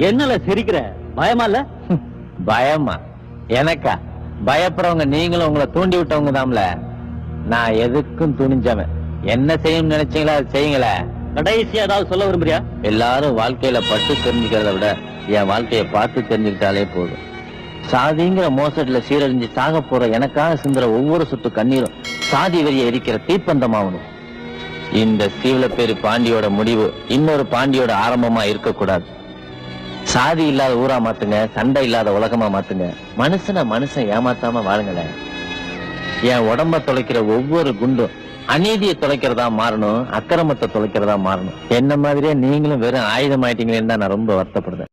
என்னல சிரிக்கிற? பயமா இல்ல? பயமா? எனக்கா? பயப்படுறவங்க நீங்களும் உங்களை தூண்டி விட்டவங்க தான்ல. நான் எதுக்கும் துணிஞ்சவன். என்ன செய்யும் நினைச்சீங்களா அது செய்யுங்களே. கடைசியா ஏதாவது சொல்ல விரும்புறியா? எல்லாரும் வாழ்க்கையில பட்டு தெரிஞ்சுக்கிறத விட என் வாழ்க்கைய பார்த்து தெரிஞ்சுக்கிட்டாலே போதும். சாதிங்கிற மோசடில சீரழிஞ்சு சாக போற எனக்காக சிந்துற ஒவ்வொரு சொட்டு கண்ணீரும் சாதி வெறிய எரிக்கிற தீப்பந்தமாகணும். இந்த சீவலப்பேரி பாண்டியோட முடிவு இன்னொரு பாண்டியோட ஆரம்பமா இருக்கக்கூடாது. சாதி இல்லாத ஊரா மாத்துங்க, சண்டை இல்லாத உலகமா மாத்துங்க. மனுஷன் ஏமாத்தாம வாழுங்களேன். என் உடம்ப தொலைக்கிற ஒவ்வொரு குண்டும் அநீதியை தொலைக்கிறதா மாறணும், அக்கிரமத்தை தொலைக்கிறதா மாறணும். என்ன மாதிரியே நீங்களும் வெறும் ஆயுதம் ஆயிட்டீங்களேன்னு தான் நான் ரொம்ப வருத்தப்படுறேன்.